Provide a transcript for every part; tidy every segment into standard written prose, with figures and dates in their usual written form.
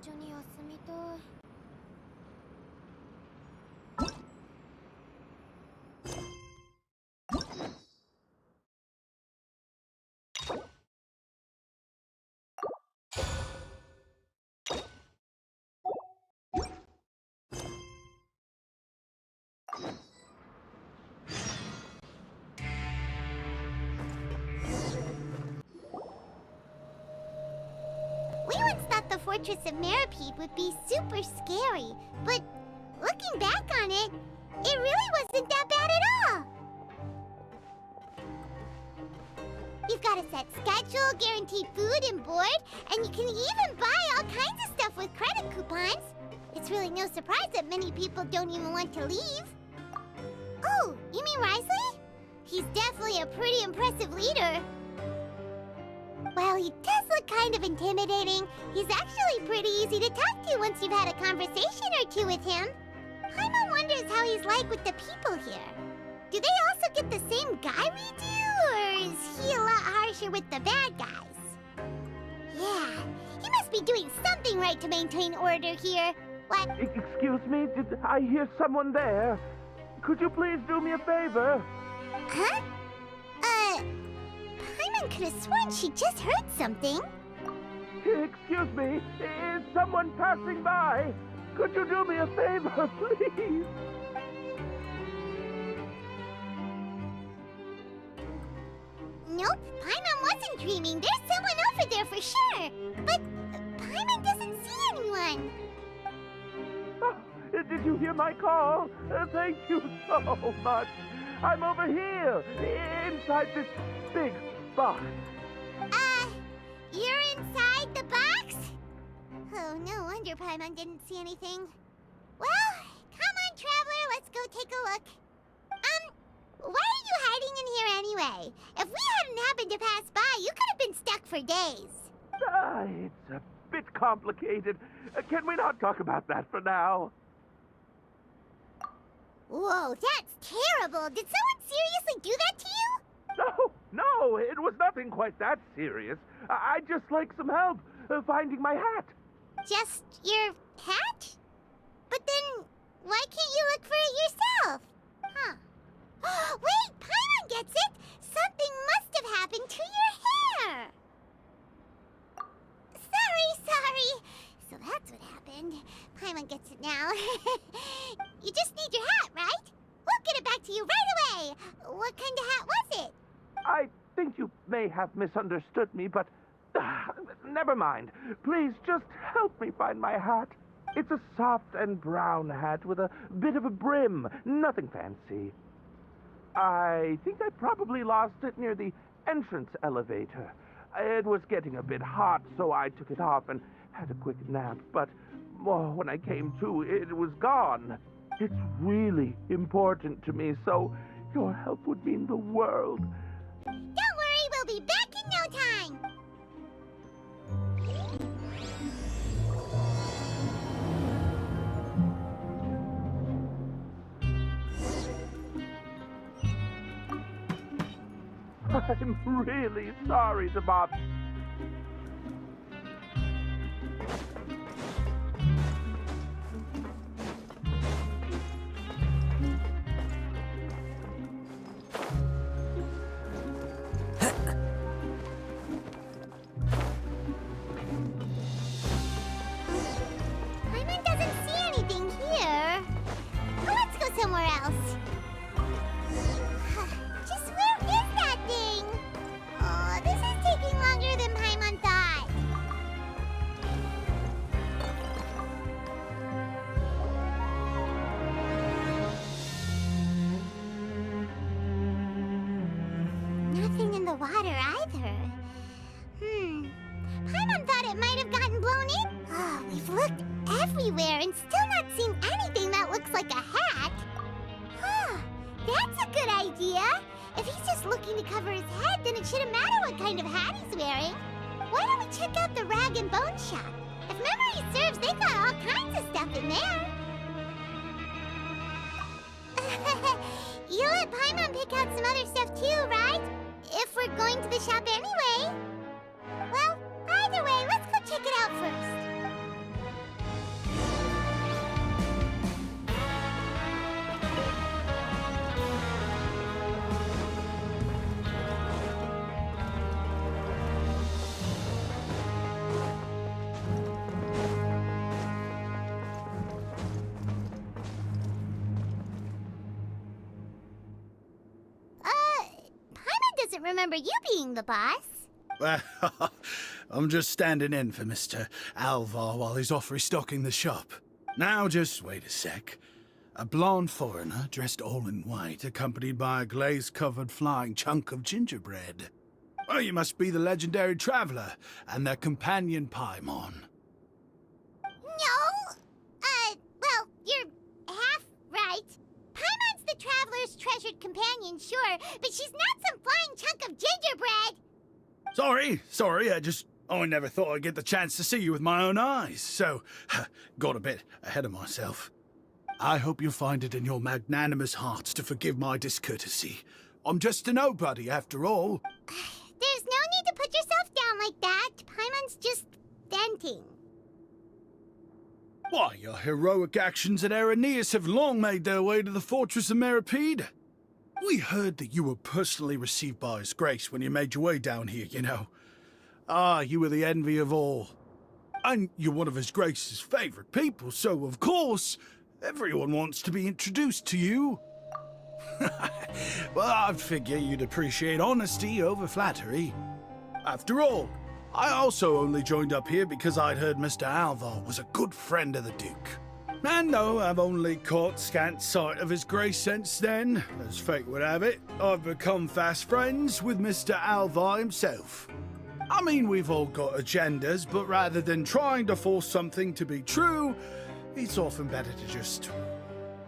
緒に休みたい。We once thought the fortress of Meripede would be super scary, but looking back on it, it really wasn't that bad at all. You've got a set schedule, guaranteed food and board, and you can even buy all kinds of stuff with credit coupons. It's really no surprise that many people don't even want to leave. Oh, you mean Wriothesley? He's definitely a pretty impressive leader. While he does look kind of intimidating, he's actually pretty easy to talk to once you've had a conversation or two with him. Paimon wonders how he's like with the people here. Do they also get the same guy we do, or is he a lot harsher with the bad guys? Yeah, he must be doing something right to maintain order here. What? Excuse me, did I hear someone there? Could you please do me a favor? Huh? Paimon could have sworn she just heard something. Excuse me, is someone passing by? Could you do me a favor, please? Nope, Paimon wasn't dreaming. There's someone over there for sure. But Paimon doesn't see anyone. Oh, did you hear my call? Thank you so much. I'm over here, inside this big box. You're inside the box? Oh, no wonder Paimon didn't see anything. Well, come on, Traveler, let's go take a look. Why are you hiding in here anyway? If we hadn't happened to pass by, you could have been stuck for days. It's a bit complicated. Can we not talk about that for now? Whoa, that's terrible. Did someone seriously do that to you? No, it was nothing quite that serious. I'd just like some help finding my hat. Just your hat? But then, why can't you look for it yourself? Huh. Wait, Paimon gets it! Something must have happened to your hair! Sorry. So that's what happened. Paimon gets it now. You just need your hat, right? We'll get it back to you right away. What kind of hat was it? I think you may have misunderstood me, but never mind. Please just help me find my hat. It's a soft and brown hat with a bit of a brim. Nothing fancy. I think I probably lost it near the entrance elevator. It was getting a bit hot, so I took it off and had a quick nap. But when I came to, it was gone. It's really important to me, so your help would mean the world. Don't worry, we'll be back in no time. I'm really sorry to bother. Paimon doesn't see anything here. Let's go somewhere else. Just where is that thing? Oh, this is taking longer than Paimon thought. Nothing in the water either. Paimon thought it might have gotten blown in. Oh, we've looked everywhere and still not seen anything that looks like a hat. Huh, that's a good idea. If he's just looking to cover his head, then it shouldn't matter what kind of hat he's wearing. Why don't we check out the rag and bone shop? If memory serves, they got all kinds of stuff in there. You let Paimon pick out some other stuff too, right? If we're going to the shop anyway. Well, either way, let's go check it out first. can't remember you being the boss. Well, I'm just standing in for Mr. Alvar while he's off restocking the shop. Now, just wait a sec. A blonde foreigner, dressed all in white, accompanied by a glaze-covered flying chunk of gingerbread. Oh, you must be the legendary traveler and their companion Paimon. No! Well, you're half right. Paimon's the traveler's treasured companion, sure, but she's not some flying chunk of gingerbread! Sorry, I never thought I'd get the chance to see you with my own eyes, so got a bit ahead of myself. I hope you find it in your magnanimous hearts to forgive my discourtesy. I'm just a nobody, after all. There's no need to put yourself down like that. Paimon's just venting. Why, your heroic actions at Aeneas have long made their way to the fortress of Meripede. We heard that you were personally received by His Grace when you made your way down here, you know. Ah, you were the envy of all. And you're one of His Grace's favorite people, so of course, everyone wants to be introduced to you. Well, I figure you'd appreciate honesty over flattery. After all, I also only joined up here because I'd heard Mr. Alvar was a good friend of the Duke. And though I've only caught scant sight of His Grace since then, as fate would have it, I've become fast friends with Mr. Alvar himself. I mean, we've all got agendas, but rather than trying to force something to be true, it's often better to just...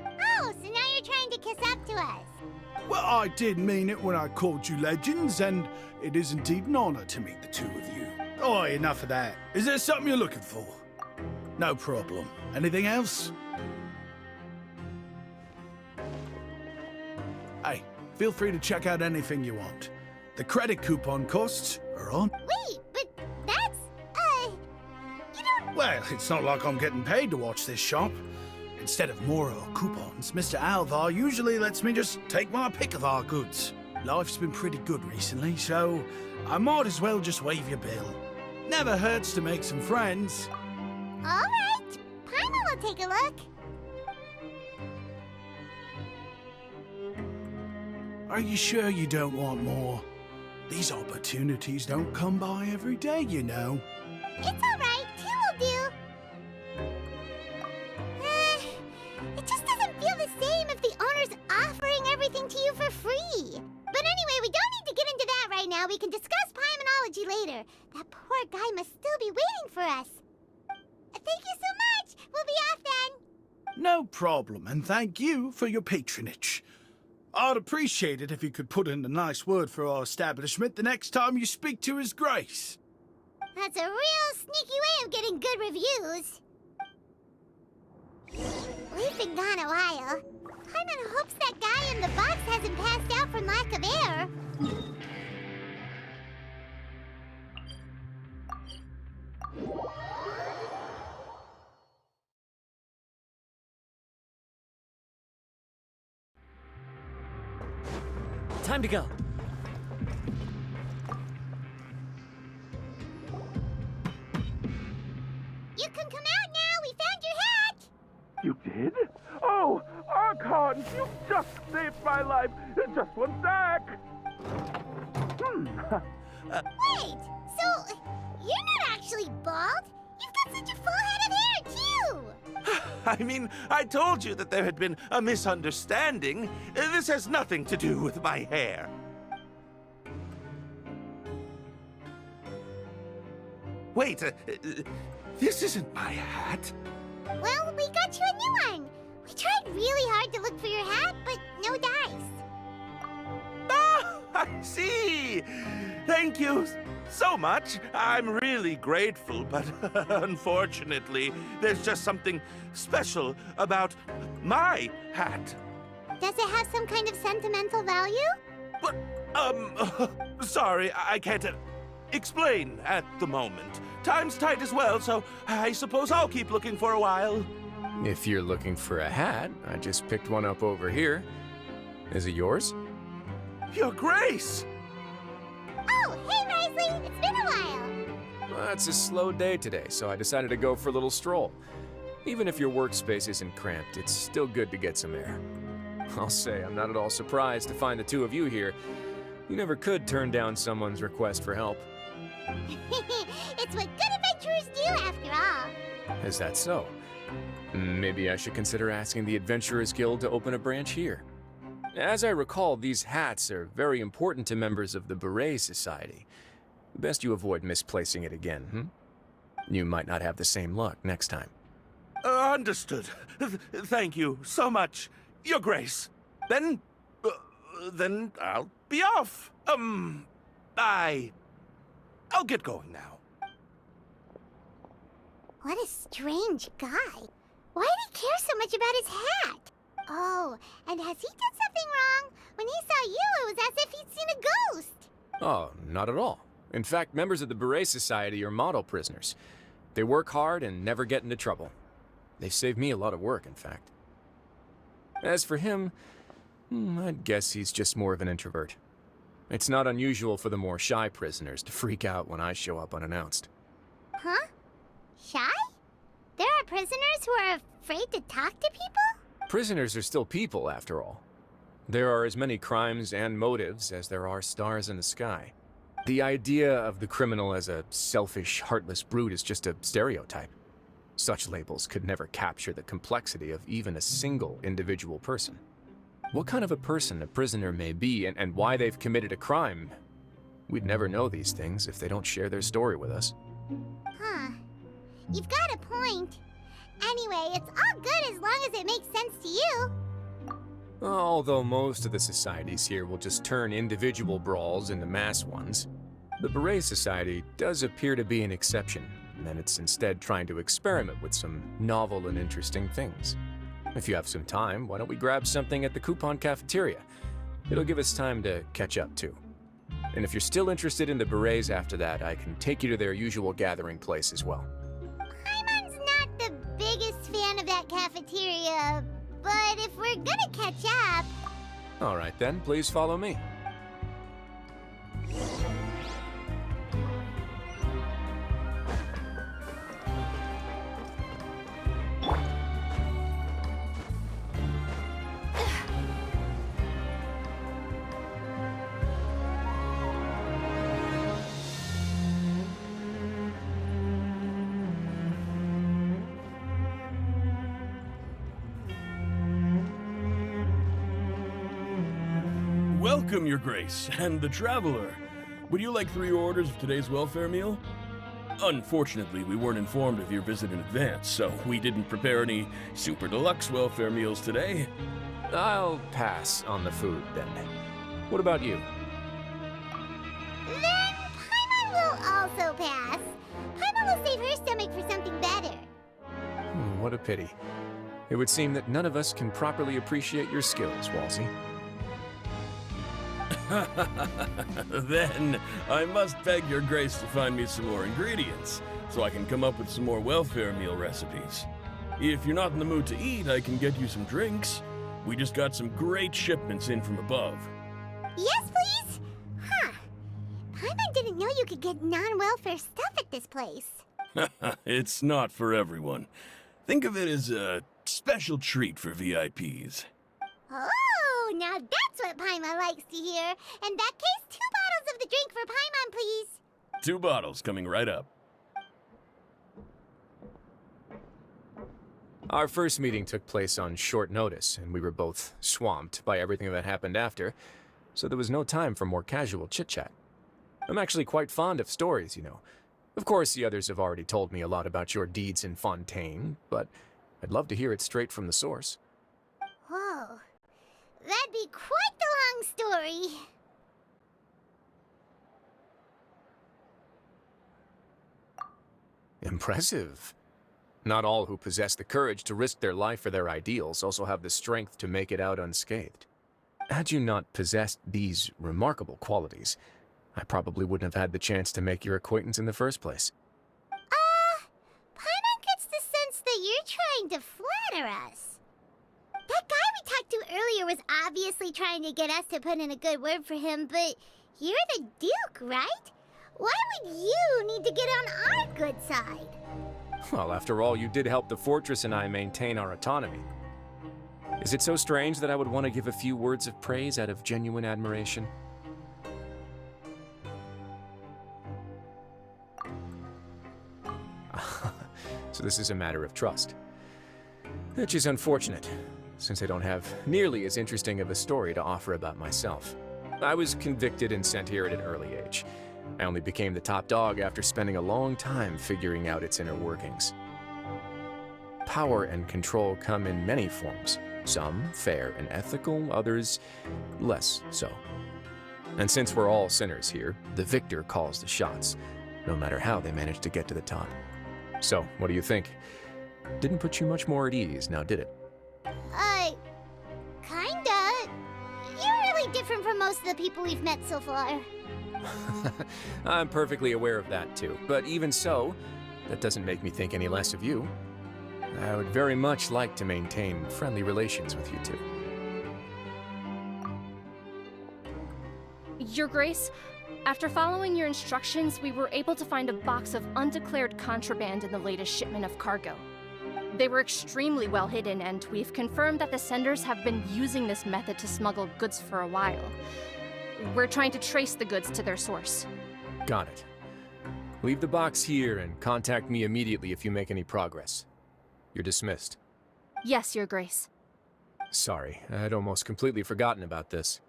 Oh, so now you're trying to kiss up to us. Well, I did mean it when I called you legends, and it is indeed an honor to meet the two of you. Oh, enough of that. Is there something you're looking for? No problem. Anything else? Hey, feel free to check out anything you want. The credit coupon costs are on. Wait, but that's, you don't... Well, it's not like I'm getting paid to watch this shop. Instead of more coupons, Mr. Alvar usually lets me just take my pick of our goods. Life's been pretty good recently, so I might as well just waive your bill. Never hurts to make some friends. All right, Paimon will take a look. Are you sure you don't want more? These opportunities don't come by every day, you know. It's all right, two will do. It just doesn't feel the same if the owner's offering everything to you for free. But anyway, we don't need to get into that right now. We can discuss Paimonology later. That poor guy must still be waiting for us. Thank you so much. We'll be off then. No problem, and thank you for your patronage. I'd appreciate it if you could put in a nice word for our establishment the next time you speak to His Grace. That's a real sneaky way of getting good reviews. We've been gone a while. Paimon hopes that guy in the box hasn't passed out from lack of air. Time to go. You can come out now. We found your hat. You did? Oh, Archon, you just saved my life. Just one sec. Wait, so you're not actually bald? You've got such a full head of hair, too. I mean, I told you that there had been a misunderstanding. This has nothing to do with my hair. Wait, this isn't my hat. Well, we got you a new one. We tried really hard to look for your hat, but no dice. Ah, I see. Thank you so much. I'm really grateful, but unfortunately, there's just something special about my hat. Does it have some kind of sentimental value? But, sorry, I can't explain at the moment. Time's tight as well, so I suppose I'll keep looking for a while. If you're looking for a hat, I just picked one up over here. Is it yours? Your Grace! Oh, hey, Wriothesley! It's been a while! Well, it's a slow day today, so I decided to go for a little stroll. Even if your workspace isn't cramped, it's still good to get some air. I'll say I'm not at all surprised to find the two of you here. You never could turn down someone's request for help. It's what good adventurers do, after all. Is that so? Maybe I should consider asking the Adventurers Guild to open a branch here. As I recall, these hats are very important to members of the Beret Society. Best you avoid misplacing it again, You might not have the same luck next time. Understood. Thank you so much, Your Grace. Then I'll be off. I'll get going now. What a strange guy. Why did he care so much about his hat? Oh, and has he done something wrong? When he saw you, it was as if he'd seen a ghost. Oh, not at all. In fact, members of the Beret Society are model prisoners. They work hard and never get into trouble. They saved me a lot of work, in fact. As for him, I'd guess he's just more of an introvert. It's not unusual for the more shy prisoners to freak out when I show up unannounced. Huh? Shy? There are prisoners who are afraid to talk to people? Prisoners are still people, after all. There are as many crimes and motives as there are stars in the sky. The idea of the criminal as a selfish, heartless brute is just a stereotype. Such labels could never capture the complexity of even a single individual person. What kind of a person a prisoner may be and why they've committed a crime, we'd never know these things if they don't share their story with us. Huh. You've got a point. Anyway, it's all good as long as it makes sense to you. Although most of the societies here will just turn individual brawls into mass ones, the Beret Society does appear to be an exception, and it's instead trying to experiment with some novel and interesting things. If you have some time, why don't we grab something at the Coupon Cafeteria? It'll give us time to catch up, too. And if you're still interested in the Berets after that, I can take you to their usual gathering place as well. Paimon's not the biggest fan of that cafeteria, but if we're gonna catch up... All right then, please follow me. Welcome, Your Grace, and the Traveler. Would you like 3 orders of today's welfare meal? Unfortunately, we weren't informed of your visit in advance, so we didn't prepare any super deluxe welfare meals today. I'll pass on the food, then. What about you? Then Paimon will also pass. Paimon will save her stomach for something better. What a pity. It would seem that none of us can properly appreciate your skills, Walsey. Then I must beg Your Grace to find me some more ingredients, so I can come up with some more welfare meal recipes. If you're not in the mood to eat, I can get you some drinks. We just got some great shipments in from above. Yes, please? Huh. Paimon didn't know you could get non-welfare stuff at this place. It's not for everyone. Think of it as a special treat for VIPs. Oh, now that's what Paimon likes to hear. In that case, 2 bottles of the drink for Paimon, please. 2 bottles coming right up. Our first meeting took place on short notice, and we were both swamped by everything that happened after, so there was no time for more casual chit-chat. I'm actually quite fond of stories, you know. Of course, the others have already told me a lot about your deeds in Fontaine, but I'd love to hear it straight from the source. Whoa. That'd be quite the long story. Impressive. Not all who possess the courage to risk their life for their ideals also have the strength to make it out unscathed. Had you not possessed these remarkable qualities, I probably wouldn't have had the chance to make your acquaintance in the first place. Paimon gets the sense that you're trying to flatter us. That guy we talked to earlier was obviously trying to get us to put in a good word for him, but you're the Duke, right? Why would you need to get on our good side? Well, after all, you did help the fortress and I maintain our autonomy. Is it so strange that I would want to give a few words of praise out of genuine admiration? So this is a matter of trust. Which is unfortunate, since I don't have nearly as interesting of a story to offer about myself. I was convicted and sent here at an early age. I only became the top dog after spending a long time figuring out its inner workings. Power and control come in many forms, some fair and ethical, others less so. And since we're all sinners here, the victor calls the shots, no matter how they manage to get to the top. So, what do you think? Didn't put you much more at ease, now did it? Kinda. You're really different from most of the people we've met so far. I'm perfectly aware of that too, but even so, that doesn't make me think any less of you. I would very much like to maintain friendly relations with you two. Your Grace, after following your instructions, we were able to find a box of undeclared contraband in the latest shipment of cargo. They were extremely well hidden, and we've confirmed that the senders have been using this method to smuggle goods for a while. We're trying to trace the goods to their source. Got it. Leave the box here and contact me immediately if you make any progress. You're dismissed. Yes, Your Grace. Sorry, I'd almost completely forgotten about this.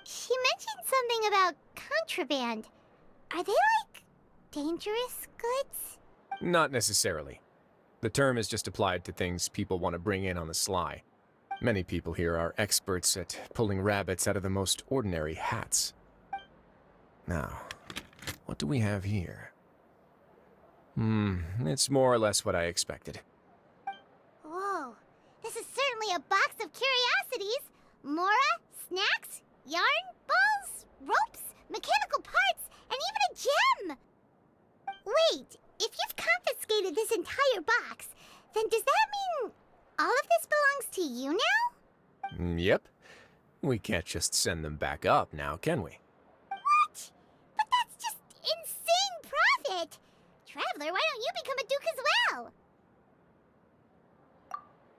She mentioned something about contraband. Are they, like, dangerous goods? Not necessarily. The term is just applied to things people want to bring in on the sly. Many people here are experts at pulling rabbits out of the most ordinary hats. Now, what do we have here? It's more or less what I expected. Whoa, this is certainly a box of curiosities. Mora, snacks, yarn, balls, ropes, mechanical parts, and even a gem! Wait, if you've confiscated this entire box, then does that mean all of this belongs to you now? Yep. We can't just send them back up now, can we? What? But that's just insane profit! Traveler, why don't you become a duke as well?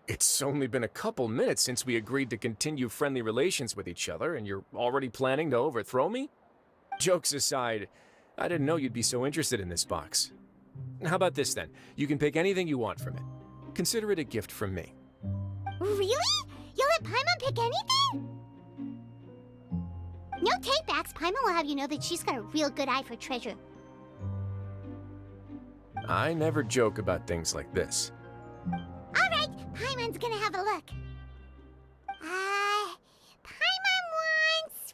It's only been a couple minutes since we agreed to continue friendly relations with each other, and you're already planning to overthrow me? Jokes aside, I didn't know you'd be so interested in this box. How about this then? You can pick anything you want from it. Consider it a gift from me. Really? You'll let Paimon pick anything? No takebacks. Paimon will have you know that she's got a real good eye for treasure. I never joke about things like this. Alright, Paimon's gonna have a look. Paimon wants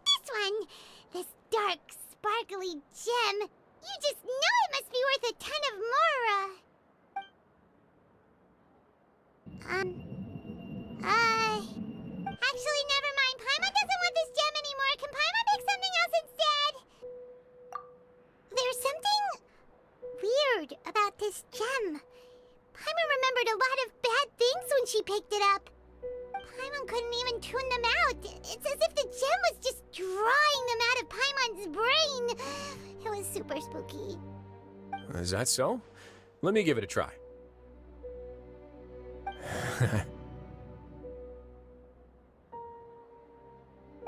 this one. This dark, sparkly gem. You just know it must be worth a ton of Mora. Actually, never mind. Paimon doesn't want this gem anymore. Can Paimon pick something else instead? There's something weird about this gem. Paimon remembered a lot of bad things when she picked it up. Paimon couldn't even tune them out. It's as if the gem was just drawing them out of Paimon's brain. It was super spooky. Is that so? Let me give it a try.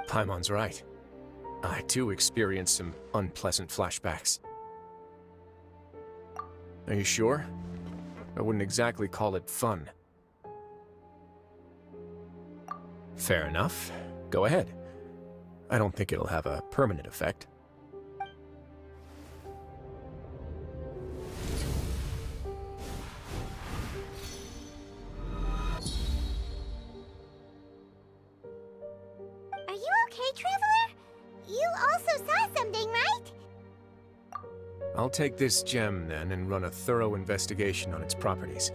Paimon's right. I too experienced some unpleasant flashbacks. Are you sure? I wouldn't exactly call it fun. Fair enough. Go ahead. I don't think it'll have a permanent effect. Are you okay, Traveler? You also saw something, right? I'll take this gem then and run a thorough investigation on its properties.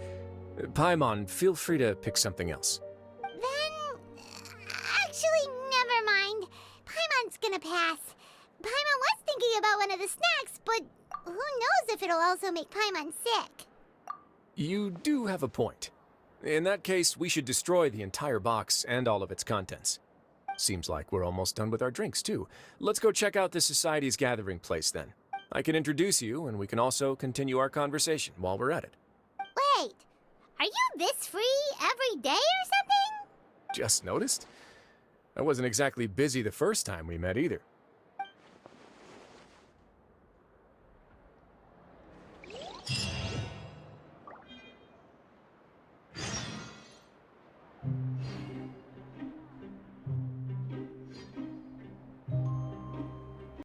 Paimon, feel free to pick something else. Actually, never mind. Paimon's gonna pass. Paimon was thinking about one of the snacks, but who knows if it'll also make Paimon sick. You do have a point. In that case, we should destroy the entire box and all of its contents. Seems like we're almost done with our drinks, too. Let's go check out the Society's gathering place, then. I can introduce you, and we can also continue our conversation while we're at it. Wait, are you this free every day or something? Just noticed? I wasn't exactly busy the first time we met, either.